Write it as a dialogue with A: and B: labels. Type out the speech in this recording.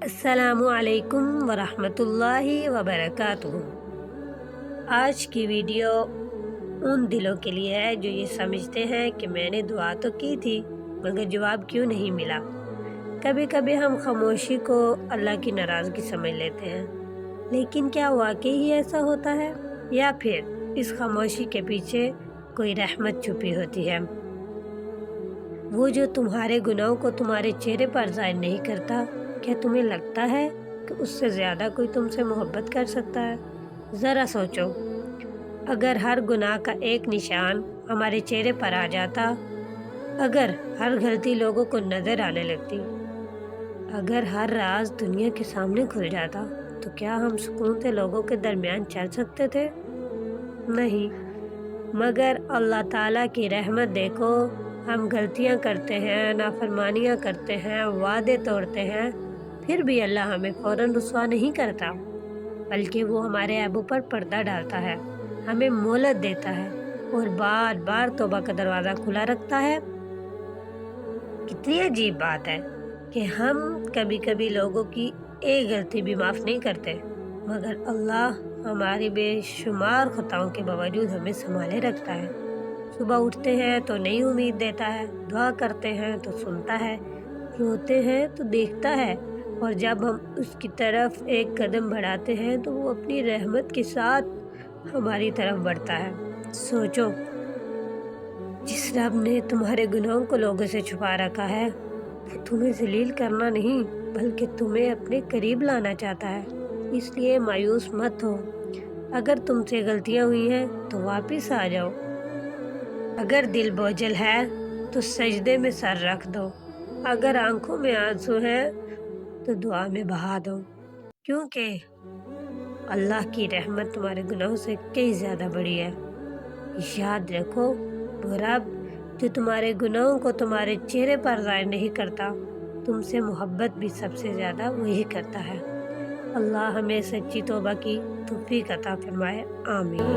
A: السلام علیکم ورحمۃ اللہ وبرکاتہ۔ آج کی ویڈیو ان دلوں کے لیے ہے جو یہ سمجھتے ہیں کہ میں نے دعا تو کی تھی مگر جواب کیوں نہیں ملا۔ کبھی کبھی ہم خاموشی کو اللہ کی ناراضگی سمجھ لیتے ہیں، لیکن کیا واقعی ہی ایسا ہوتا ہے یا پھر اس خاموشی کے پیچھے کوئی رحمت چھپی ہوتی ہے؟ وہ جو تمہارے گناہوں کو تمہارے چہرے پر ظاہر نہیں کرتا، کیا تمہیں لگتا ہے کہ اس سے زیادہ کوئی تم سے محبت کر سکتا ہے؟ ذرا سوچو، اگر ہر گناہ کا ایک نشان ہمارے چہرے پر آ جاتا، اگر ہر غلطی لوگوں کو نظر آنے لگتی، اگر ہر راز دنیا کے سامنے کھل جاتا، تو کیا ہم سکون سے لوگوں کے درمیان چل سکتے تھے؟ نہیں، مگر اللہ تعالیٰ کی رحمت دیکھو، ہم غلطیاں کرتے ہیں، نافرمانیاں کرتے ہیں، وعدے توڑتے ہیں، پھر بھی اللہ ہمیں فوراً رسوا نہیں کرتا، بلکہ وہ ہمارے عیبوں پر پردہ ڈالتا ہے، ہمیں مہلت دیتا ہے اور بار بار توبہ کا دروازہ کھلا رکھتا ہے۔ کتنی عجیب بات ہے کہ ہم کبھی کبھی لوگوں کی ایک غلطی بھی معاف نہیں کرتے، مگر اللہ ہماری بے شمار خطاؤں کے باوجود ہمیں سنبھالے رکھتا ہے۔ صبح اٹھتے ہیں تو نئی امید دیتا ہے، دعا کرتے ہیں تو سنتا ہے، روتے ہیں تو دیکھتا ہے، اور جب ہم اس کی طرف ایک قدم بڑھاتے ہیں تو وہ اپنی رحمت کے ساتھ ہماری طرف بڑھتا ہے۔ سوچو، جس رب نے تمہارے گناہوں کو لوگوں سے چھپا رکھا ہے، وہ تمہیں ذلیل کرنا نہیں بلکہ تمہیں اپنے قریب لانا چاہتا ہے۔ اس لیے مایوس مت ہو، اگر تم سے غلطیاں ہوئی ہیں تو واپس آ جاؤ، اگر دل بوجھل ہے تو سجدے میں سر رکھ دو، اگر آنکھوں میں آنسو ہیں تو دعا میں بہا دو، کیونکہ اللہ کی رحمت تمہارے گناہوں سے کئی زیادہ بڑی ہے۔ یاد رکھو، وہ رب جو تمہارے گناہوں کو تمہارے چہرے پر ظاہر نہیں کرتا، تم سے محبت بھی سب سے زیادہ وہی کرتا ہے۔ اللہ ہمیں سچی توبہ کی توفیق عطا فرمائے، آمین۔